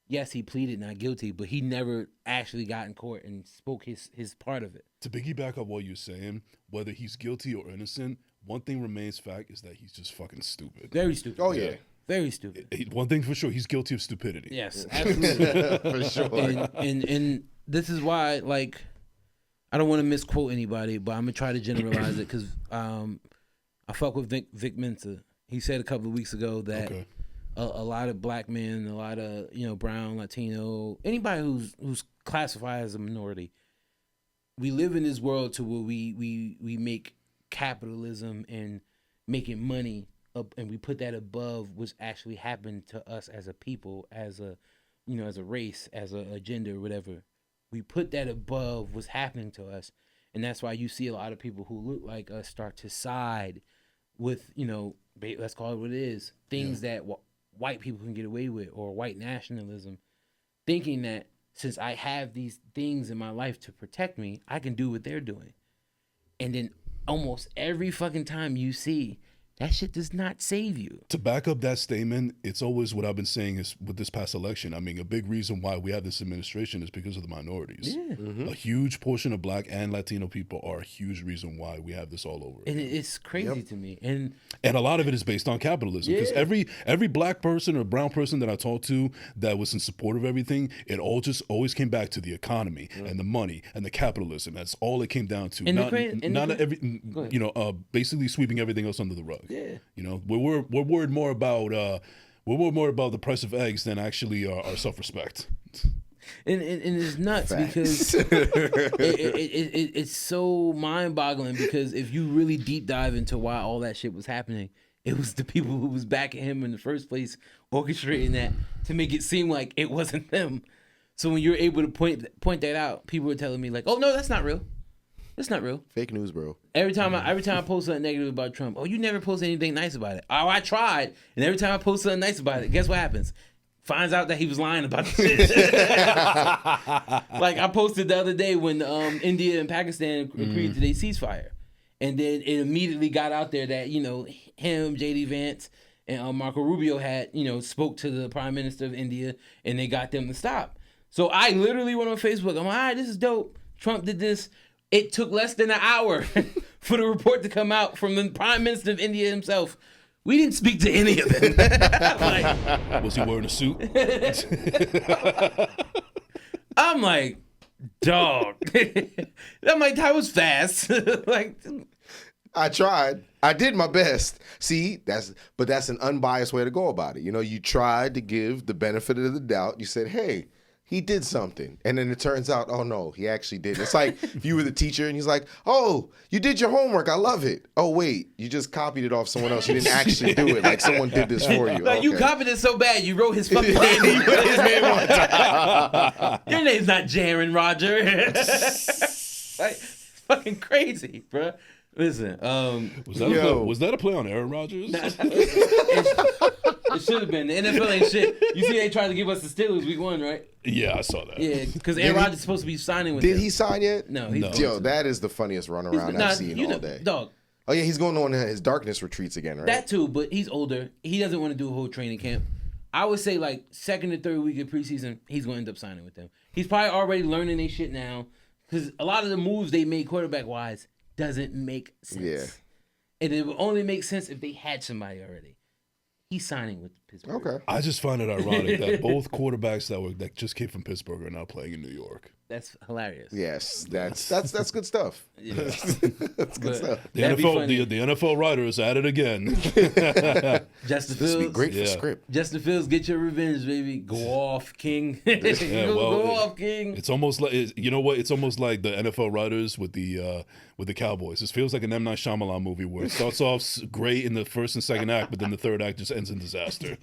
Yes, he pleaded not guilty, but he never actually got in court and spoke his part of it. To piggyback up what you're saying, whether he's guilty or innocent, one thing remains fact is that he's just fucking stupid. Very stupid. Oh, yeah. Very stupid. One thing for sure, he's guilty of stupidity. Yes, absolutely. For sure. And this is why, like... I don't want to misquote anybody, but I'm going to try to generalize it because I fuck with Vic Mensa. He said a couple of weeks ago that a lot of black men, a lot of, brown, Latino, anybody who's classified as a minority, we live in this world to where we make capitalism and making money up, and we put that above what's actually happened to us as a people, as a race, as a gender, whatever. We put that above what's happening to us. And that's why you see a lot of people who look like us start to side with, let's call it what it is, things that white people can get away with, or white nationalism, thinking that since I have these things in my life to protect me, I can do what they're doing. And then almost every fucking time you see that shit does not save you. To back up that statement, it's always what I've been saying is with this past election. I mean, a big reason why we have this administration is because of the minorities. Yeah. A huge portion of Black and Latino people are a huge reason why we have this all over. And it's crazy to me. And a lot of it is based on capitalism. Because every Black person or brown person that I talked to that was in support of everything, it all just always came back to the economy and the money and the capitalism. That's all it came down to. Basically sweeping everything else under the rug. Yeah. You know, we're worried more about the price of eggs than actually our self-respect. And it's nuts because it's so mind-boggling because if you really deep dive into why all that shit was happening, it was the people who was backing him in the first place orchestrating that to make it seem like it wasn't them. So when you're able to point that out, people were telling me like, "Oh no, that's not real. That's not real. Fake news, bro." Every time I post something negative about Trump, "Oh, you never post anything nice about it." "Oh, I tried." And every time I post something nice about it, guess what happens? Finds out that he was lying about the shit. Like I posted the other day when India and Pakistan agreed to their ceasefire. And then it immediately got out there that, him, J.D. Vance, and Marco Rubio had, spoke to the Prime Minister of India and they got them to stop. So I literally went on Facebook. I'm like, all right, this is dope. Trump did this. It took less than an hour for the report to come out from the Prime Minister of India himself. We didn't speak to any of them. Was he wearing a suit? I'm like, dog. I'm like, that was fast. I tried. I did my best. See, that's an unbiased way to go about it. You tried to give the benefit of the doubt. You said, hey, he did something. And then it turns out, oh no, he actually did. It's like if you were the teacher and he's like, oh, you did your homework. I love it. Oh, wait, you just copied it off someone else. You didn't actually do it. Like someone did this for you. Like you copied it so bad, you wrote his fucking name. You put his name on top. Your name's not Jaron Roger. Like, fucking crazy, bro. Listen, was that a play on Aaron Rodgers? It should have been. The NFL ain't shit. You see, they tried to give us the Steelers week 1, right? Yeah, I saw that. Yeah, because Aaron Rodgers is supposed to be signing with them. Did he sign yet? No. Yo, that is the funniest runaround I've seen all day. Dog. Oh, yeah, he's going on his darkness retreats again, right? That too, but he's older. He doesn't want to do a whole training camp. I would say like second or third week of preseason, he's going to end up signing with them. He's probably already learning their shit now because a lot of the moves they made quarterback-wise doesn't make sense. Yeah. And it would only make sense if they had somebody already. He's signing with Pittsburgh. Okay. I just find it ironic that both quarterbacks that just came from Pittsburgh are now playing in New York. That's hilarious. Yes, that's good stuff. Yeah. That's good stuff. The NFL writers at it again. Justin This would be Fields. great for script. Justin Fields, get your revenge, baby. Go off, King. Go off, King. It's almost like It's almost like the NFL writers with the Cowboys. This feels like an M. Night Shyamalan movie where it starts off great in the first and second act, but then the third act just ends in disaster.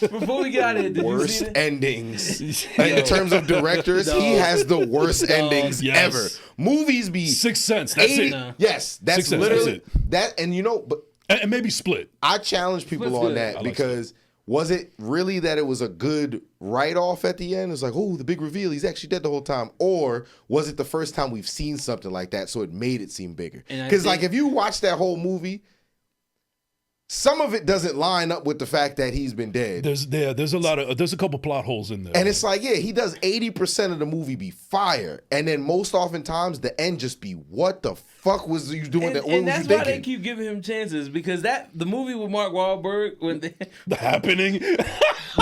Before we get out of here, did Worst you see endings. In terms of directors, he has the worst endings ever. Movies be Sixth Sense. That's 80, it. No. Yes, that's Sixth Sense, literally that's it. that. And but And maybe Split. I challenge people Split's on good. that I like because was it really that it was a good write-off at the end? It's like, oh, the big reveal, he's actually dead the whole time. Or was it the first time we've seen something like that, so it made it seem bigger? Because like if you watch that whole movie, some of it doesn't line up with the fact that he's been dead. There's a couple plot holes in there. And it's like, yeah, he does 80% of the movie be fire. And then most oftentimes the end just be, what the fuck was you doing? What was you that's thinking? why they keep giving him chances because the movie with Mark Wahlberg when The Happening.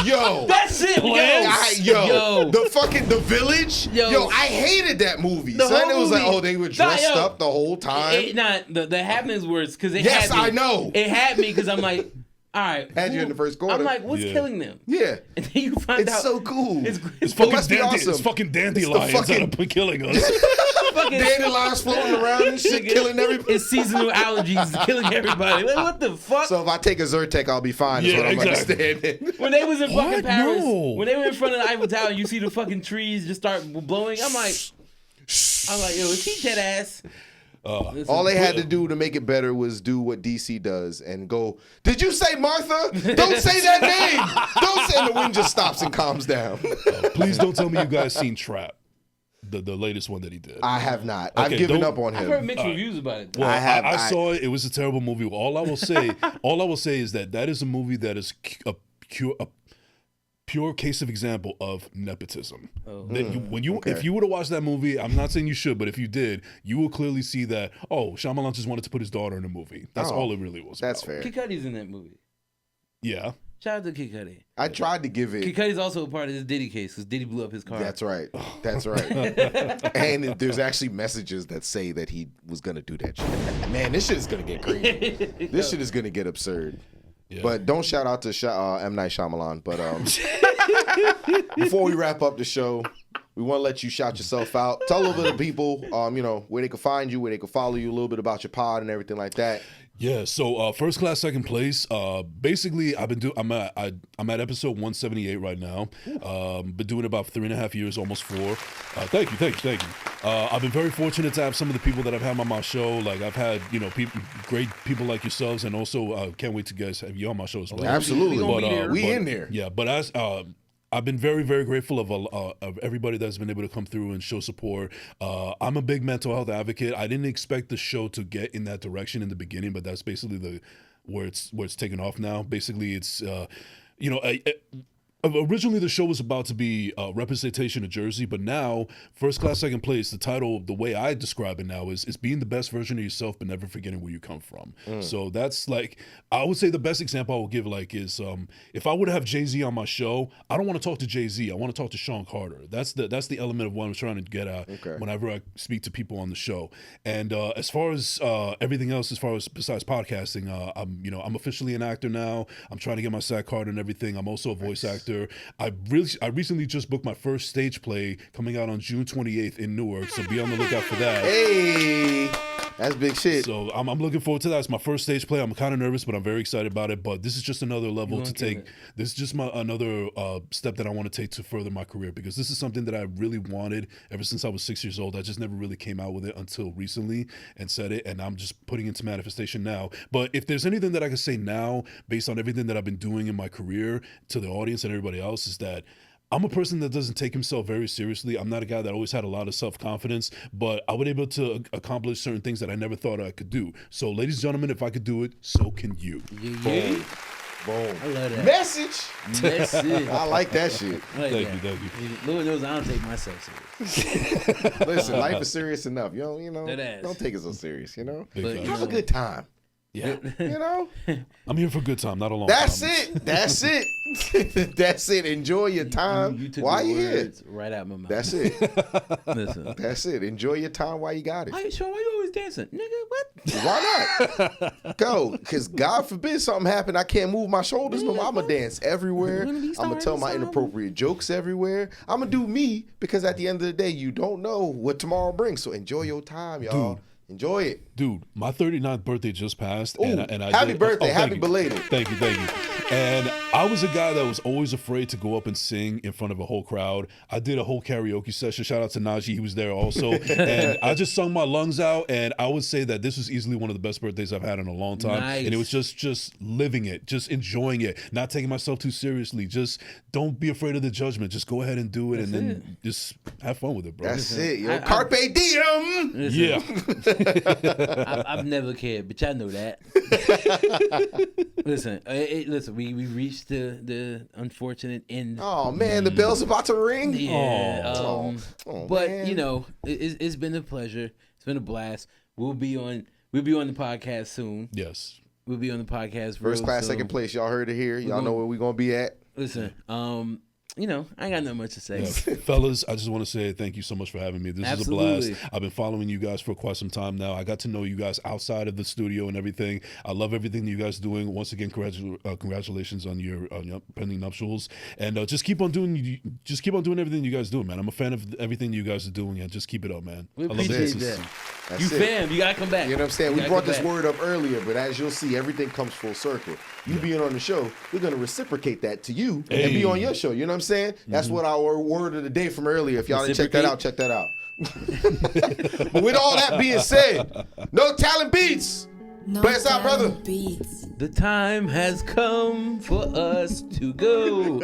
Yo. that's it, yo. The Village. Yo, I hated that movie. The Son, whole it was like, movie. oh, they were dressed up the whole time. The Happening's worse because it Yes, had me. I know. It had me because I'm like, all right. Had you in the first quarter. I'm like, what's killing them? Yeah. And then you find It's out. so cool. It's fucking must be awesome. It's fucking dandelions that have been killing us. fucking Dandelions floating around and shit, killing everybody. It's seasonal allergies killing everybody. Like, what the fuck? So if I take a Zyrtec, I'll be fine. Is what I'm understanding. When they was in fucking What? Paris, No. when they were in front of the Eiffel Tower, you see the fucking trees just start blowing. I'm like, yo, is he dead ass? Listen, All they had to do to make it better was do what DC does and go, did you say Martha? Don't say that name. Don't say, and the wind just stops and calms down. Please don't tell me you guys seen Trap. the latest one that he did? I have not. Okay, I've given up on him. I've heard mixed reviews about it. Well, I saw it. It was a terrible movie. All I will say is that is a movie that is a pure case of example of nepotism. If you were to watch that movie, I'm not saying you should, but if you did, you will clearly see that, Shyamalan just wanted to put his daughter in a movie. That's all it really was. That's about. fair. Kid Cudi's in that movie. Yeah. Shout out to Kid Cudi. I tried to give it. Kid Cudi's also a part of this Diddy case because Diddy blew up his car. That's right. That's right. And there's actually messages that say that he was going to do that shit. Man, this shit is going to get crazy. This shit is going to get absurd. Yeah. But don't shout out to M. Night Shyamalan. But before we wrap up the show, we want to let you shout yourself out. Tell a little bit of people, where they can find you, where they can follow you, a little bit about your pod and everything like that. Yeah, so first class, second place. Basically, I'm at episode 178 right now. Been doing it about 3.5 years, almost 4. Thank you. I've been very fortunate to have some of the people that I've had on my show. Like I've had great people like yourselves, and also can't wait to guys have you on my show as well. Absolutely, we in there. Yeah, but as I've been very, very grateful of everybody that's been able to come through and show support. I'm a big mental health advocate. I didn't expect the show to get in that direction in the beginning, but that's basically where it's taken off now. Basically, it's originally the show was about to be representation of Jersey, but now first class, second place. The title, the way I describe it now, is being the best version of yourself, but never forgetting where you come from. So that's like, I would say the best example I would give is if I would have Jay-Z on my show, I don't want to talk to Jay-Z. I want to talk to Sean Carter. That's the element of what I'm trying to get at whenever I speak to people on the show. And as far as everything else, besides podcasting, I'm officially an actor now. I'm trying to get my SAG card and everything. I'm also a voice actor. I recently just booked my first stage play coming out on June 28th in Newark, so be on the lookout for that. Hey, that's big shit. So I'm looking forward to that. It's my first stage play. I'm kind of nervous, but I'm very excited about it. But this is just another level to take. This is just another step that I want to take to further my career, because this is something that I really wanted ever since I was 6 years old. I just never really came out with it until recently and said it, and I'm just putting it into manifestation now. But if there's anything that I can say now, based on everything that I've been doing in my career to the audience and everybody else, is that I'm a person that doesn't take himself very seriously. I'm not a guy that always had a lot of self-confidence, but I was able to accomplish certain things that I never thought I could do. So, ladies and gentlemen, if I could do it, so can you. Yeah. Boom. I love that. Message. I like that shit. Thank you. Lord knows I don't take myself serious. Listen, life is serious enough. Don't take it so serious, But have a good time. Yeah. I'm here for a good time, not a long That's time. That's it. That's it. Enjoy your time you took while the you're here. Right out my mouth. That's it. Listen. That's it. Enjoy your time while you got it. Why you always dancing? Nigga, what? Why not? Go. Because God forbid something happen, I can't move my shoulders no more. I'm going to dance everywhere. I'm going to tell my inappropriate jokes everywhere. I'm going to do me, because at the end of the day, you don't know what tomorrow brings. So enjoy your time, y'all. Dude. Enjoy it. Dude, my 39th birthday just passed. Ooh, and I happy birthday. Happy belated. Thank you. And I was a guy that was always afraid to go up and sing in front of a whole crowd. I did a whole karaoke session. Shout out to Najee. He was there also. And I just sung my lungs out. And I would say that this was easily one of the best birthdays I've had in a long time. Nice. And it was just living it, just enjoying it, not taking myself too seriously. Just don't be afraid of the judgment. Just go ahead and do it. Then just have fun with it, bro. That's it. Yo. Carpe diem. Yeah. I've never cared, but y'all know that. Listen, we reached the unfortunate end. Oh man, the bell's about to ring. Yeah, but man. It's been a pleasure. It's been a blast. We'll be on the podcast soon. Yes, we'll be on the podcast. First class, second place. Y'all heard it here. Y'all know where we gonna be at. Listen, I ain't got nothing much to say. Yeah. Fellas, I just want to say thank you so much for having me. This is a blast. I've been following you guys for quite some time now. I got to know you guys outside of the studio and everything. I love everything that you guys are doing. Once again, congratulations on your pending nuptials. And just keep on doing everything you guys do, man. I'm a fan of everything you guys are doing, and just keep it up, man. We appreciate that. That's you it. fam, you gotta come back. You know what I'm saying? We brought this word up earlier, but as you'll see, everything comes full circle. You being on the show, we're gonna reciprocate that to you and be on your show. You know what I'm saying? That's what our word of the day from earlier. If y'all didn't check that out, check that out. But with all that being said, no talent beats. Play us out, brother. The time has come for us to go.